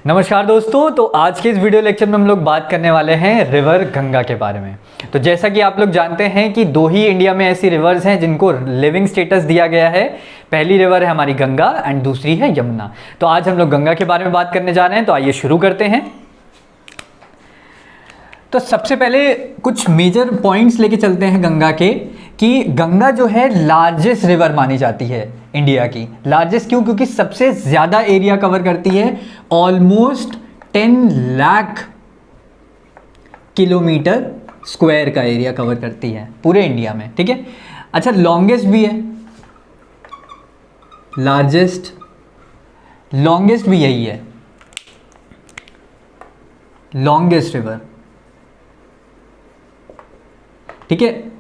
नमस्कार दोस्तों। तो आज के इस वीडियो लेक्चर में हम लोग बात करने वाले हैं रिवर गंगा के बारे में। तो जैसा कि आप लोग जानते हैं कि दो ही इंडिया में ऐसी रिवर्स हैं जिनको लिविंग स्टेटस दिया गया है। पहली रिवर है हमारी गंगा एंड दूसरी है यमुना। तो आज हम लोग गंगा के बारे में बात करने जा रहे हैं। तो आइए शुरू करते हैं। तो सबसे पहले कुछ मेजर पॉइंट्स लेके चलते हैं गंगा के, कि गंगा जो है लार्जेस्ट रिवर मानी जाती है इंडिया की। लार्जेस्ट क्यों? क्योंकि सबसे ज़्यादा एरिया कवर करती है। ऑलमोस्ट 10 लाख किलोमीटर स्क्वायर का एरिया कवर करती है पूरे इंडिया में। ठीक है। अच्छा, लॉन्गेस्ट भी है, लॉन्गेस्ट भी यही है, लॉन्गेस्ट रिवर। ठीक है।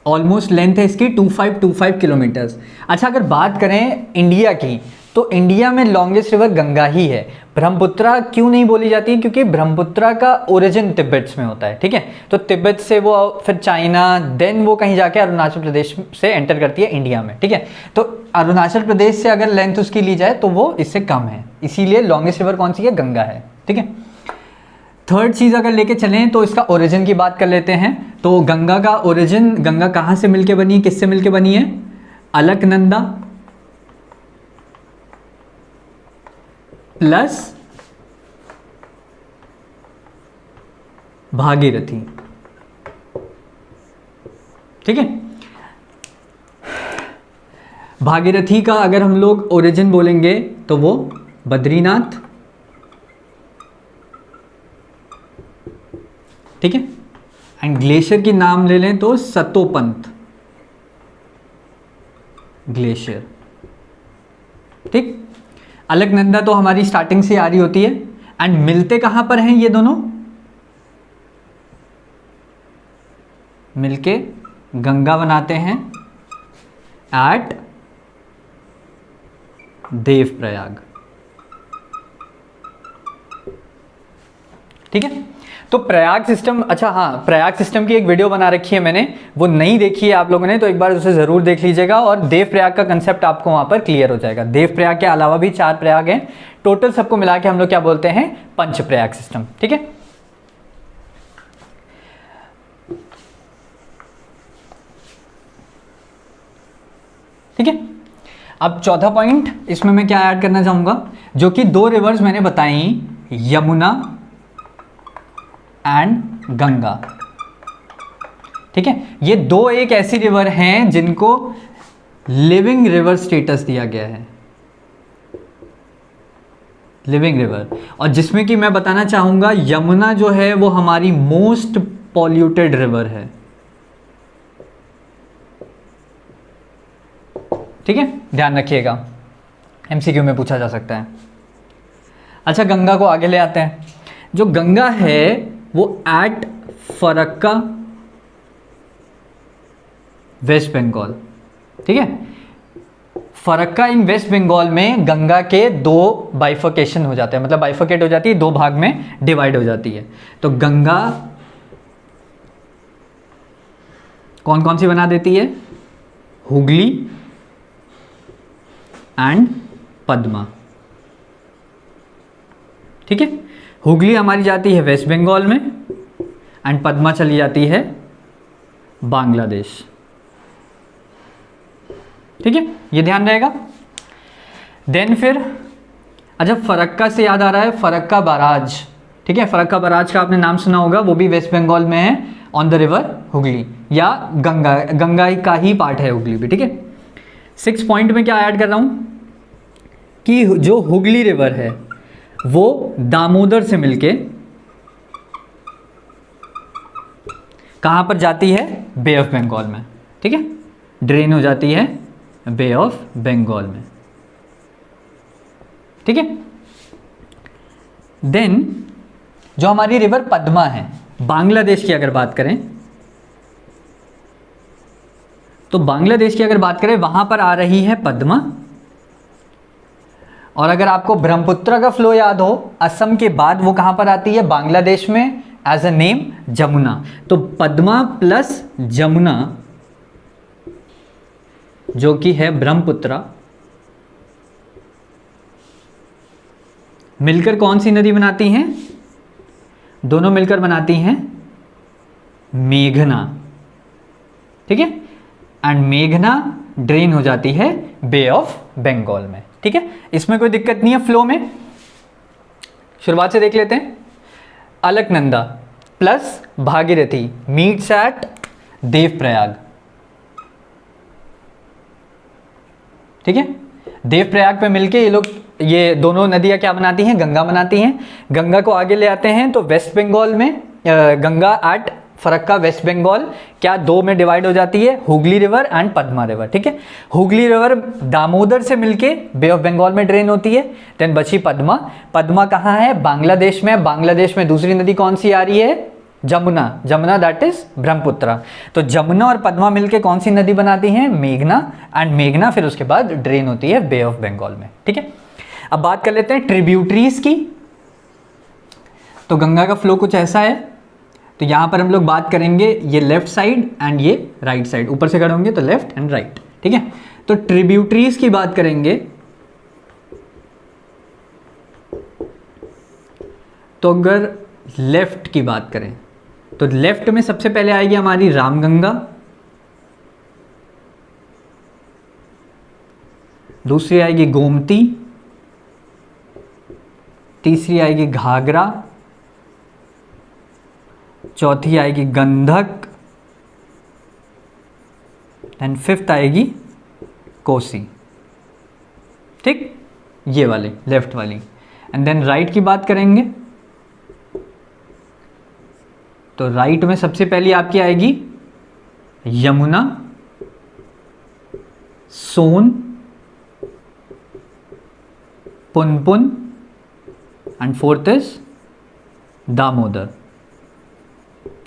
ऑलमोस्ट लेंथ है इसकी 2525 किलोमीटर्स। अच्छा, अगर बात करें इंडिया की, तो इंडिया में लॉन्गेस्ट रिवर गंगा ही है। ब्रह्मपुत्रा क्यों नहीं बोली जाती? क्योंकि ब्रह्मपुत्रा का ओरिजिन तिब्बत में होता है। ठीक है। तो तिब्बत से वो फिर चाइना, देन वो कहीं जाके अरुणाचल प्रदेश से एंटर करती है इंडिया में। ठीक है। तो अरुणाचल प्रदेश से अगर लेंथ उसकी ली जाए तो वो इससे कम है, इसीलिए लॉन्गेस्ट रिवर कौन सी है? गंगा है। ठीक है। थर्ड चीज़ अगर लेके चलें तो इसका ओरिजिन की बात कर लेते हैं। तो गंगा का ओरिजिन, गंगा कहाँ से मिलके बनी है, किससे मिलके बनी है? अलकनंदा प्लस भागीरथी। ठीक है। भागीरथी का अगर हम लोग ओरिजिन बोलेंगे तो वो बद्रीनाथ। ठीक है। एंड ग्लेशियर की नाम ले लें तो सतोपंत ग्लेशियर। ठीक। अलकनंदा तो हमारी स्टार्टिंग से आ रही होती है। एंड मिलते कहां पर हैं ये दोनों? मिलके गंगा बनाते हैं एट देवप्रयाग। ठीक है। तो प्रयाग सिस्टम, अच्छा हाँ, प्रयाग सिस्टम की एक वीडियो बना रखी है मैंने, वो नहीं देखी है आप लोगों ने तो एक बार उसे ज़रूर देख लीजिएगा। और देव प्रयाग का कंसेप्ट आपको वहाँ पर क्लियर हो जाएगा। देव प्रयाग के अलावा भी 4 प्रयाग हैं टोटल, सबको मिला के हम लोग क्या बोलते हैं? पंच प्रयाग सिस्टम। ठीक है। ठीक है। अब चौथा पॉइंट इसमें मैं क्या ऐड करना चाहूँगा, जो कि 2 रिवर्स मैंने बताई, यमुना एंड गंगा। ठीक है। ये 2 एक ऐसी रिवर हैं जिनको लिविंग रिवर स्टेटस दिया गया है, लिविंग रिवर। और जिसमें कि मैं बताना चाहूंगा यमुना जो है वो हमारी मोस्ट पॉल्यूटेड रिवर है। ठीक है, ध्यान रखिएगा, एमसीक्यू में पूछा जा सकता है। अच्छा, गंगा को आगे ले आते हैं। जो गंगा है वो एट फरक्का, वेस्ट बंगाल। ठीक है। फरक्का इन वेस्ट बंगाल में गंगा के 2 बाइफर्केशन हो जाते हैं, मतलब बाइफर्केट हो जाती है, 2 भाग में डिवाइड हो जाती है। तो गंगा कौन कौन सी बना देती है? हुगली एंड पद्मा। ठीक है। हुगली हमारी जाती है वेस्ट बंगाल में एंड पद्मा चली जाती है बांग्लादेश। ठीक है, ये ध्यान रहेगा। देन फिर अच्छा, फरक्का से याद आ रहा है, फरक्का बराज। ठीक है। फरक्का बराज का आपने नाम सुना होगा, वो भी वेस्ट बंगाल में है, ऑन द रिवर हुगली, या गंगा का ही पार्ट है हुगली भी। ठीक है। 6 पॉइंट में क्या ऐड कर रहा हूं कि जो हुगली रिवर है वो दामोदर से मिलके कहां पर जाती है? बे ऑफ बंगाल में। ठीक है। ड्रेन हो जाती है बे ऑफ बंगाल में। ठीक है। देन जो हमारी रिवर पद्मा है, बांग्लादेश की अगर बात करें, तो बांग्लादेश की अगर बात करें वहां पर आ रही है पद्मा। और अगर आपको ब्रह्मपुत्र का फ्लो याद हो, असम के बाद वो कहां पर आती है? बांग्लादेश में, एज अ नेम जमुना। तो पद्मा प्लस जमुना जो कि है ब्रह्मपुत्र, मिलकर कौन सी नदी बनाती हैं? दोनों मिलकर बनाती हैं मेघना, ठीक है। एंड मेघना ड्रेन हो जाती है बे ऑफ बंगाल में, ठीक है। इसमें कोई दिक्कत नहीं है फ्लो में। शुरुआत से देख लेते हैं। Alaknanda plus Bhagirathi meets eight Devprayag, ठीक है। देवप्रयाग पे मिलके ये दोनों नदियां क्या बनाती हैं? गंगा बनाती हैं। गंगा को आगे ले आते हैं तो वेस्ट बंगाल में गंगा एट फरक्का वेस्ट बंगाल क्या दो में डिवाइड हो जाती है, Hooghly river and Padma river, ठीक है। हुगली रिवर दामोदर से मिलके बे ऑफ बंगाल में ड्रेन होती है। देन बची पद्मा। पद्मा कहाँ है? बांग्लादेश में। बांग्लादेश में दूसरी नदी कौन सी आ रही है? जमुना। Jamuna that is Brahmaputra. तो जमुना और पद्मा मिलके कौन सी नदी बनाती हैं? मेघना। एंड मेघना फिर उसके बाद ड्रेन होती है बे ऑफ बंगाल में, ठीक है। अब बात कर लेते हैं ट्रिब्यूटरीज की। तो गंगा का फ्लो कुछ ऐसा है। तो यहां पर हम लोग बात करेंगे ये लेफ्ट साइड एंड ये राइट साइड, ऊपर से खड़े होंगे तो लेफ्ट एंड राइट, ठीक है। तो ट्रिब्यूटरीज की बात करेंगे तो अगर लेफ्ट की बात करें तो लेफ्ट में सबसे पहले आएगी हमारी रामगंगा, दूसरी आएगी गोमती, तीसरी आएगी घाघरा, चौथी आएगी गंधक, एंड फिफ्थ आएगी कोसी, ठीक, ये वाले लेफ्ट वाली। एंड देन राइट की बात करेंगे तो राइट में सबसे पहली आपकी आएगी Yamuna, Son, Punpun and fourth is Damodar,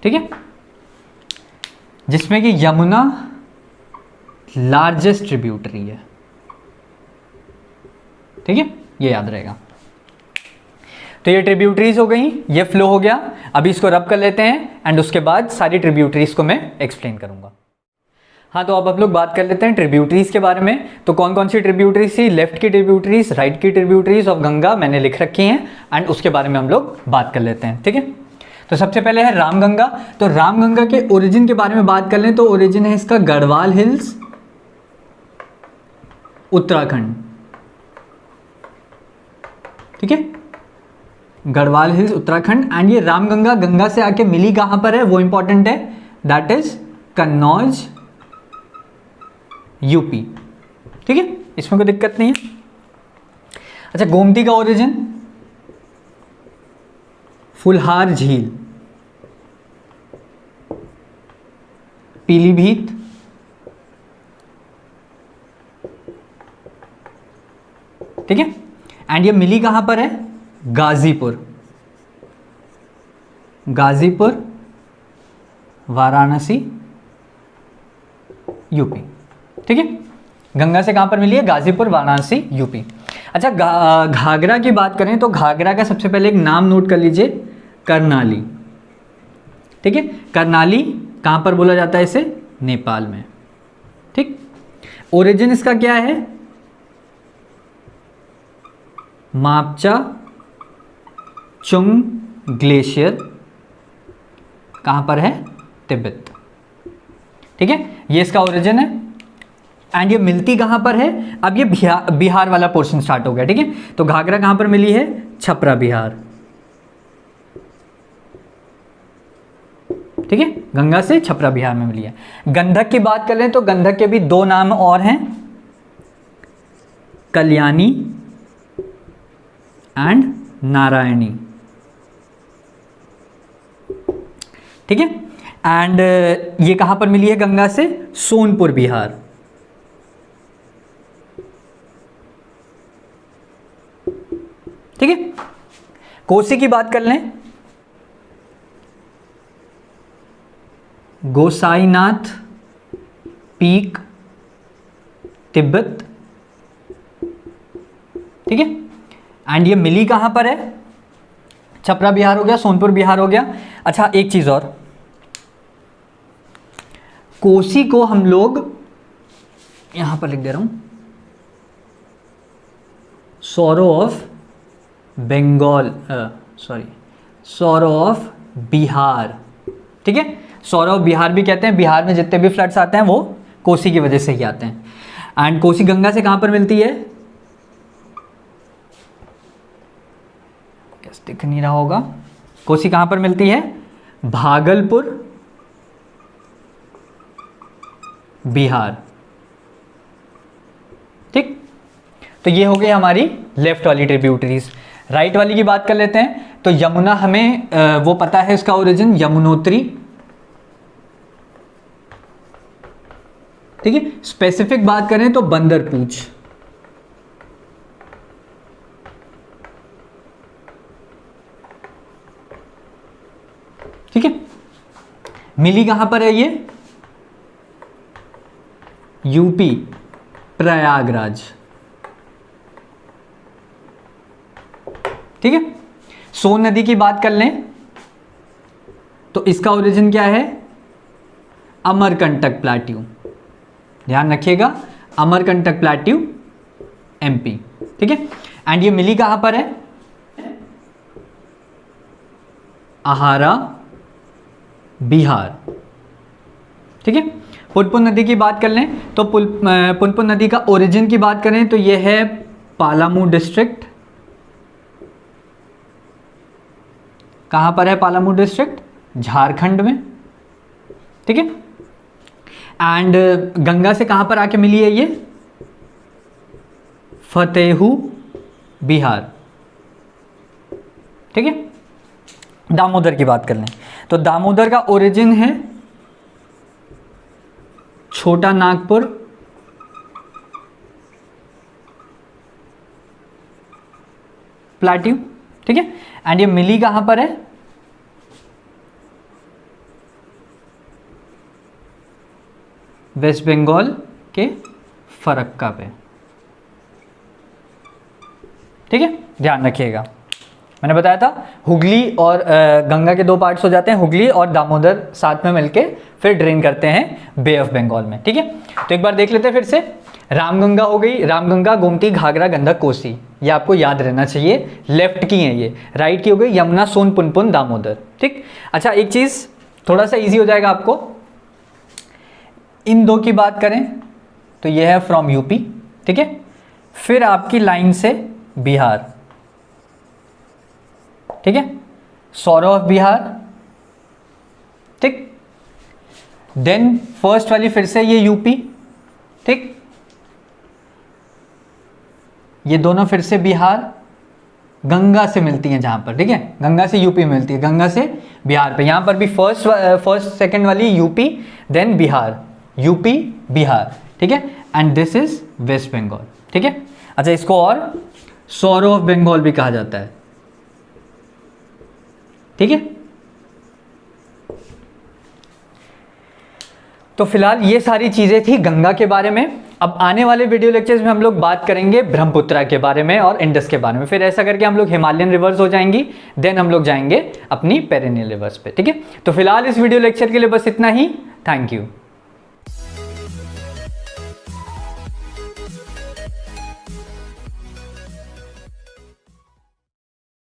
ठीक है। जिसमें कि यमुना लार्जेस्ट ट्रिब्यूटरी है, ठीक है, ये याद रहेगा। तो ये ट्रिब्यूटरीज हो गई, ये फ्लो हो गया। अभी इसको रब कर लेते हैं एंड उसके बाद सारी ट्रिब्यूटरीज को मैं एक्सप्लेन करूंगा। हाँ, तो अब आप लोग बात कर लेते हैं ट्रिब्यूटरीज के बारे में। तो कौन कौन सी ट्रिब्यूटरीज थी? लेफ्ट की ट्रिब्यूटरीज, राइट की ट्रिब्यूटरीज ऑफ गंगा मैंने लिख रखी हैं एंड उसके बारे में हम लोग बात कर लेते हैं, ठीक है। तो सबसे पहले है रामगंगा। तो रामगंगा के ओरिजिन के बारे में बात कर लें तो ओरिजिन है इसका गढ़वाल हिल्स, उत्तराखंड, ठीक है, गढ़वाल हिल्स उत्तराखंड। एंड ये रामगंगा गंगा से आके मिली कहां पर है वो इंपॉर्टेंट है, दैट इज कन्नौज, यूपी, ठीक है, इसमें कोई दिक्कत नहीं है। अच्छा, गोमती का ओरिजिन फुलहार झील, पीलीभीत, ठीक है। एंड ये मिली कहां पर है? गाजीपुर, गाजीपुर, वाराणसी, यूपी, ठीक है। गंगा से कहां पर मिली है? गाजीपुर, वाराणसी, यूपी। अच्छा, घाघरा की बात करें तो घाघरा का सबसे पहले एक नाम नोट कर लीजिए, करनाली, ठीक है। करनाली कहां पर बोला जाता है इसे? नेपाल में, ठीक। ओरिजिन इसका क्या है? मापचा चुंग ग्लेशियर, कहां पर है? तिब्बत, ठीक है, ये इसका ओरिजिन है। एंड ये मिलती कहां पर है? अब ये बिहार वाला पोर्शन स्टार्ट हो गया, ठीक है। तो घाघरा कहां पर मिली है? छपरा, बिहार, ठीक है, गंगा से छपरा बिहार में मिली है। गंधक की बात कर लें तो गंधक के भी दो नाम और हैं, कल्याणी एंड नारायणी, ठीक है। एंड ये कहां पर मिली है गंगा से? सोनपुर, बिहार, ठीक है। कोसी की बात कर लें, गोसाईनाथ पीक, तिब्बत, ठीक है। एंड ये मिली कहां पर है? छपरा बिहार हो गया, सोनपुर बिहार हो गया। अच्छा, एक चीज और, कोसी को हम लोग यहां पर लिख दे रहा हूं, सॉरो ऑफ बंगाल, सॉरी, सौर ऑफ बिहार, ठीक है, सौर ऑफ बिहार भी कहते हैं। बिहार में जितने भी फ्लड्स आते हैं वो कोसी की वजह से ही आते हैं। एंड कोसी गंगा से कहां पर मिलती है, कैसे दिख नहीं रहा होगा, कोसी कहां पर मिलती है, भागलपुर, बिहार, ठीक। तो ये हो गई हमारी लेफ्ट वाली ट्रिब्यूटरीज। राइट वाली की बात कर लेते हैं। तो यमुना हमें वो पता है इसका ओरिजिन, यमुनोत्री, ठीक है। स्पेसिफिक बात करें तो बंदरपूछ, ठीक है। मिली कहां पर है ये, यूपी, प्रयागराज, ठीक है। सोन नदी की बात कर लें तो इसका ओरिजिन क्या है, अमरकंटक प्लाट्यू, ध्यान रखिएगा, अमरकंटक प्लाट्यू, एमपी, ठीक है। एंड ये मिली कहां पर है, आहारा, बिहार, ठीक है। पुनपुन नदी की बात कर लें तो पुनपुन नदी का ओरिजिन की बात करें तो यह है पालामू डिस्ट्रिक्ट, कहां पर है पालामू डिस्ट्रिक्ट, झारखंड में, ठीक है। एंड गंगा से कहां पर आके मिली है ये, फतेहू, बिहार, ठीक है। दामोदर की बात कर लें तो दामोदर का ओरिजिन है छोटा नागपुर, प्लाट्यू, ठीक है। एंड ये मिली कहां पर है, वेस्ट बंगाल के फरक्का पे, ठीक है, ध्यान रखिएगा। मैंने बताया था हुगली और गंगा के दो पार्ट्स हो जाते हैं, हुगली और दामोदर साथ में मिलके फिर ड्रेन करते हैं बे ऑफ बंगाल में, ठीक है। तो एक बार देख लेते हैं फिर से। रामगंगा हो गई, रामगंगा, गोमती, घाघरा, गंडक, कोसी, ये आपको याद रहना चाहिए। लेफ्ट की है ये, राइट की हो गई यमुना, सोन, पुनपुन, दामोदर, ठीक। अच्छा एक चीज थोड़ा सा इजी हो जाएगा आपको, इन दो की बात करें तो यह है फ्रॉम यूपी, ठीक है। फिर आपकी लाइन से बिहार, ठीक है, सौर ऑफ बिहार, ठीक। देन फर्स्ट वाली फिर से ये यूपी, ठीक, ये दोनों फिर से बिहार, गंगा से मिलती हैं जहां पर, ठीक है, गंगा से यूपी मिलती है, गंगा से बिहार पे, यहां पर भी फर्स्ट सेकंड वाली UP, then Bihar, UP, Bihar, ठीक है। And this is West Bengal, ठीक है। अच्छा इसको और सौर ऑफ बंगाल भी कहा जाता है, ठीक है। तो फिलहाल ये सारी चीजें थी गंगा के बारे में। अब आने वाले वीडियो लेक्चर्स में हम लोग बात करेंगे ब्रह्मपुत्रा के बारे में और इंडस के बारे में, फिर ऐसा करके हम लोग हिमालयन रिवर्स हो जाएंगी, देन हम लोग जाएंगे अपनी पेरिनियल रिवर्स पे, ठीक है। तो फिलहाल इस वीडियो लेक्चर के लिए बस इतना ही, थैंक यू।